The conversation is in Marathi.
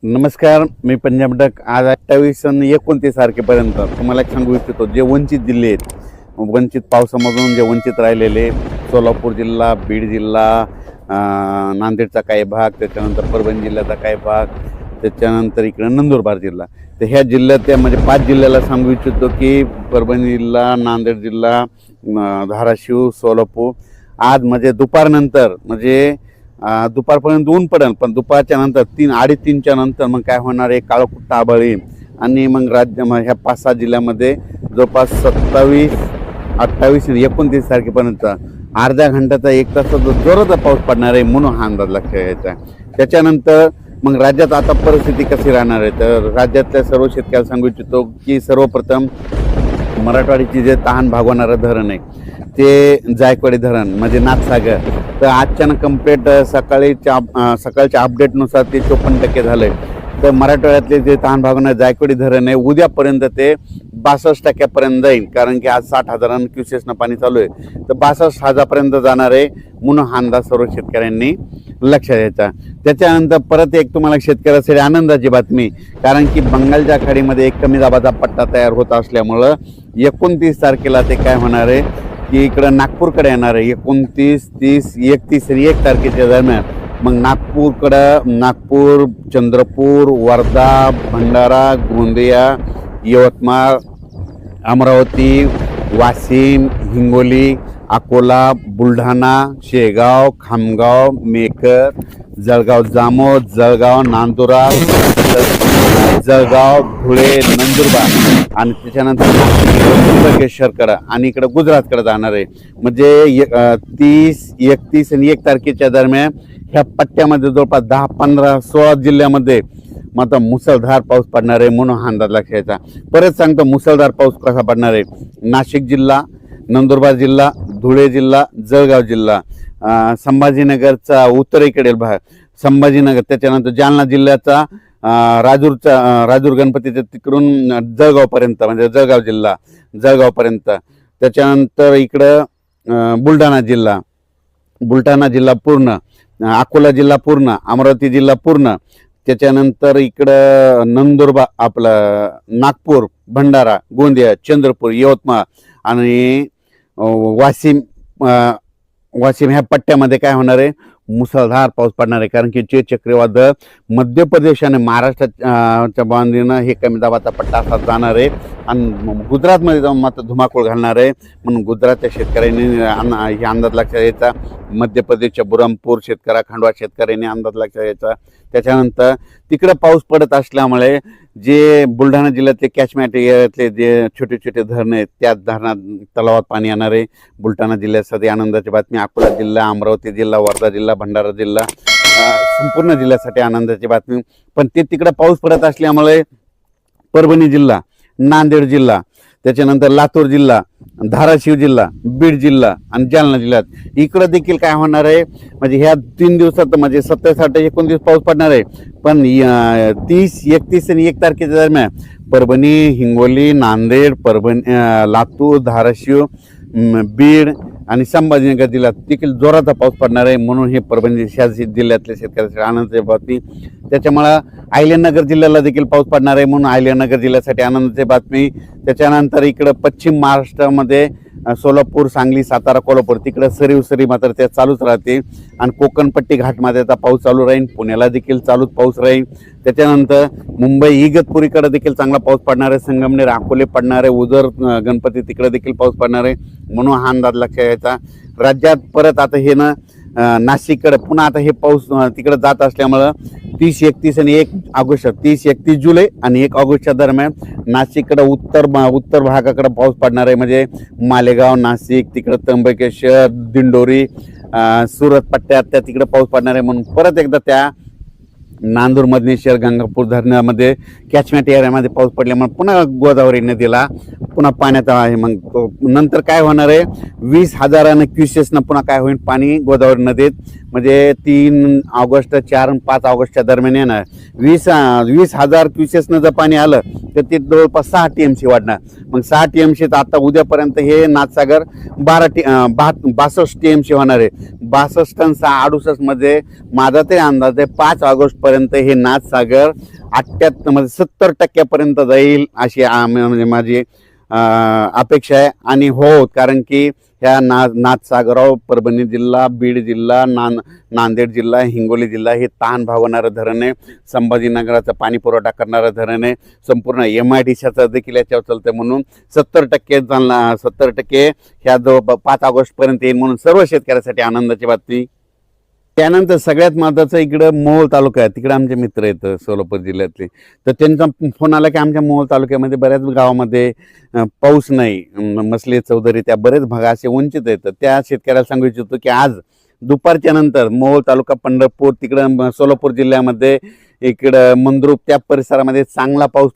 नमस्कार, मी पंजाब डक. आज 28 आणि 29 तारखेपर्यंत तुम्हाला एक सांगू इच्छितो, जे वंचित जिल्हे आहेत, वंचित पावसामधून जे वंचित राहिलेले, सोलापूर जिल्हा, बीड जिल्हा, नांदेडचा काही भाग, त्याच्यानंतर परभणी जिल्ह्याचा काही भाग, त्याच्यानंतर इकडं नंदुरबार जिल्हा. तर ह्या जिल्ह्यात म्हणजे 5 जिल्ह्याला सांगू इच्छितो की परभणी जिल्हा, नांदेड जिल्हा, धाराशिव, सोलापूर आज म्हणजे दुपारनंतर म्हणजे दुपारपर्यंत ऊन पडेल, पण दुपारच्या नंतर 3-3:30च्या नंतर मग काय होणार आहे, काळकुट्ट आभाळ येईल आणि मग ह्या 5-6 जिल्ह्यामध्ये जवळपास 27, 28 आणि 29 तारखेपर्यंत अर्ध्या घंट्याचा 1 तासाचा जोराचा पाऊस पडणार आहे, म्हणून हा अंदाज लक्षात घ्यायचा. त्याच्यानंतर मग राज्यात आता परिस्थिती कशी राहणार आहे, तर राज्यातल्या सर्व शेतकऱ्याला सांगू इच्छितो की सर्वप्रथम मराठवाड्याची जे तहान भागवणारं धरण आहे ते जायकवाडी धरण म्हणजे नाथसागर, तर आजच्यानं कंप्लीट सकाळच्या अपडेटनुसार ते 54% झालं आहे. तर मराठवाड्यातले जे तहान भागवणारे जायकवाडी धरण आहे उद्यापर्यंत ते 62% जाईल, कारण की आज 60,000 क्युसेसनं पाणी चालू आहे, तर 62,000पर्यंत जाणार आहे, म्हणून हा अंदाज सर्व शेतकऱ्यांनी लक्षात द्यायचा. त्याच्यानंतर परत एक तुम्हाला शेतकऱ्यासाठी आनंदाची बातमी, कारण की बंगालच्या खाडीमध्ये एक कमी दाबाचा पट्टा तयार होत असल्यामुळं 29 तारखेला ते काय होणार आहे की इकडं नागपूरकडे येणार आहे. 29, 30, 31 आणि 1 तारखेच्या दरम्यान मग नागपूर, चंद्रपूर, वर्धा, भंडारा, गोंदिया, यवतमाळ, अमरावती, वाशिम, हिंगोली, अकोला, बुलढाणा, शेगाव, खामगाव, मेकर, जळगाव जामोद, जळगाव नांदुरा, जळगाव, धुळे, नंदुरबार आणि त्याच्यानंतर त्र्यंबकेश्वरकडं आणि इकडं गुजरातकडे जाणार आहे. म्हणजे 30, 31 आणि 1 तारखेच्या दरम्यान ह्या पट्ट्यामध्ये जवळपास 10, 15, 16 जिल्ह्यामध्ये मात्र मुसळधार पाऊस पडणार आहे, म्हणून हा अंदाज लक्षात घ्यायचा. परत सांगतो मुसळधार पाऊस कसा पडणार आहे. नाशिक जिल्हा, नंदुरबार जिल्हा, धुळे जिल्हा, जळगाव जिल्हा, संभाजीनगरचा उत्तरेकडील भाग संभाजीनगर, त्याच्यानंतर जालना जिल्ह्याचा राजूर गणपतीच्या तिकडून जळगावपर्यंत म्हणजे जळगावपर्यंत, त्याच्यानंतर इकडं बुलढाणा जिल्हा पूर्ण, अकोला जिल्हा पूर्ण, अमरावती जिल्हा पूर्ण, त्याच्यानंतर इकडं नंदुरबार, आपलं नागपूर, भंडारा, गोंदिया, चंद्रपूर, यवतमाळ आणि वाशिम ह्या पट्ट्यामध्ये काय होणार आहे, मुसळधार पाऊस पडणार आहे. कारण की जे चक्रीवादळ मध्य प्रदेश आणि महाराष्ट्राच्या बांधीनं हे कमी दाबाचा पट्टा असा जाणार आहे आणि गुजरातमध्ये जाऊन मात्र धुमाकूळ घालणार आहे, म्हणून गुजरातच्या शेतकऱ्यांनी हे अंदाज लक्षात घ्यायचा. मध्य प्रदेशच्या बुरहानपूर खांडवा शेतकऱ्यांनी अंदाज लक्षात घ्यायचा. त्याच्यानंतर तिकडे पाऊस पडत असल्यामुळे जे बुलढाणा जिल्ह्यातले कॅचमेंट एरियातले जे छोटे छोटे धरण आहेत त्या धरणात तलावात पाणी येणार आहे. बुलढाणा जिल्ह्यासाठी आनंदाची बातमी. अकोला जिल्हा, अमरावती जिल्हा, वर्धा जिल्हा, भंडारा जिल्हा, संपूर्ण जिल्ह्यासाठी आनंदाची बातमी. पण ते तिकडे पाऊस पडत असल्यामुळे परभणी जिल्हा, नांदेड जिल्हा, त्याच्यानंतर लातूर जिल्हा, धाराशिव जिल्हा, बीड जिल्हा आणि जालना जिल्ह्यात इकडं देखील काय होणार आहे, म्हणजे ह्या 3 दिवसात म्हणजे 27, 28, 29 पाऊस पडणार आहे. पण 30, 31 आणि 1 तारखेच्या दरम्यान परभणी, हिंगोली, नांदेड, लातूर, धाराशिव, बीड आणि संभाजीनगर जिल्ह्यात देखील जोराचा पाऊस पडणार आहे, म्हणून हे परभणी जिल्ह्यातल्या शेतकऱ्यासाठी आनंदाची बातमी. त्याच्यामुळं अहिल्यानगर जिल्ह्याला देखील पाऊस पडणार आहे, म्हणून अहिल्यानगर जिल्ह्यासाठी आनंदाची बातमी. त्याच्यानंतर इकडं पश्चिम महाराष्ट्रामध्ये सोलापूर, सांगली, सातारा, कोल्हापूर तिकडं सरी मात्र त्या चालूच राहते आणि कोकणपट्टी घाटमाथ्याचा पाऊस चालू राहील. पुण्याला देखील चालूच पाऊस राहील. त्याच्यानंतर मुंबई इगतपुरीकडे देखील चांगला पाऊस पडणार आहे. संगमनेर, अकोले पडणार आहे. उदर, गणपती तिकडे देखील पाऊस पडणार आहे, म्हणून हा अंदाज लक्षात घ्यायचा. राज्यात परत आता हे नाशिककडे पुन्हा आता हे पाऊस तिकडे जात असल्यामुळं 30, 31 आणि 1 ऑगस्ट 30, 31 जुलै आणि 1 ऑगस्टच्या दरम्यान नाशिककडे उत्तर भागाकडे पाऊस पडणार आहे. म्हणजे मालेगाव, नाशिक, तिकडं त्र्यंबकेश्वर, दिंडोरी, सुरत पट्ट्यात त्या तिकडे पाऊस पडणार आहे. म्हणून परत एकदा त्या नांदूर, मधनेश्वर, गंगापूर धरणामध्ये कॅचमेंट एरियामध्ये पाऊस पडल्यामुळे पुन्हा गोदावरी नदीला पुन्हा पाण्यात आहे. मग नंतर काय होणार आहे, 20,000 क्युसेसनं पुन्हा काय होईल, पाणी गोदावरी नदीत म्हणजे 3 ऑगस्ट 4 आणि 5 ऑगस्टच्या दरम्यान येणार. 20,000 क्युसेसनं जर पाणी आलं तर ते जवळपास 6 TMC वाढणार. मग 6 TMC तर आता उद्यापर्यंत हे नाथसागर 62 TMC होणार आहे. 62 आणि 68 मध्ये माझा तरी अंदाज आहे 5 ऑगस्टपर्यंत हे नाथसागर 78 म्हणजे 70% जाईल अशी म्हणजे माझी अपेक्षा आहे. आणि हो, कारण की ह्या नाथसागराव परभणी जिल्हा, बीड जिल्हा, नांदेड जिल्हा, हिंगोली जिल्हा हे ताण भागवणारं धरण आहे. संभाजीनगराचा पाणी पुरवठा करणारं धरण आहे. संपूर्ण MIDCचा देखील याच्यावर चालतं. म्हणून 70% ह्या जवळ 5 ऑगस्टपर्यंत येईल, म्हणून सर्व शेतकऱ्यासाठी आनंदाची बातमी. त्यानंतर सगळ्यात महत्त्वाचं इकडं मोहोळ तालुका आहे, तिकडे आमचे मित्र आहेत सोलापूर जिल्ह्यातले. तर त्यांचा फोन आला की आमच्या मोहोळ तालुक्यामध्ये बऱ्याच गावामध्ये पाऊस नाही, मसले चौधरी त्या बरेच भाग असे वंचित आहेत. त्या शेतकऱ्याला सांगू इच्छितो की आज दुपारच्या नंतर मोहोळ तालुका, पंढरपूर, तिकडं सोलापूर जिल्ह्यामध्ये, इकडं मंद्रुप त्या परिसरामध्ये चांगला पाऊस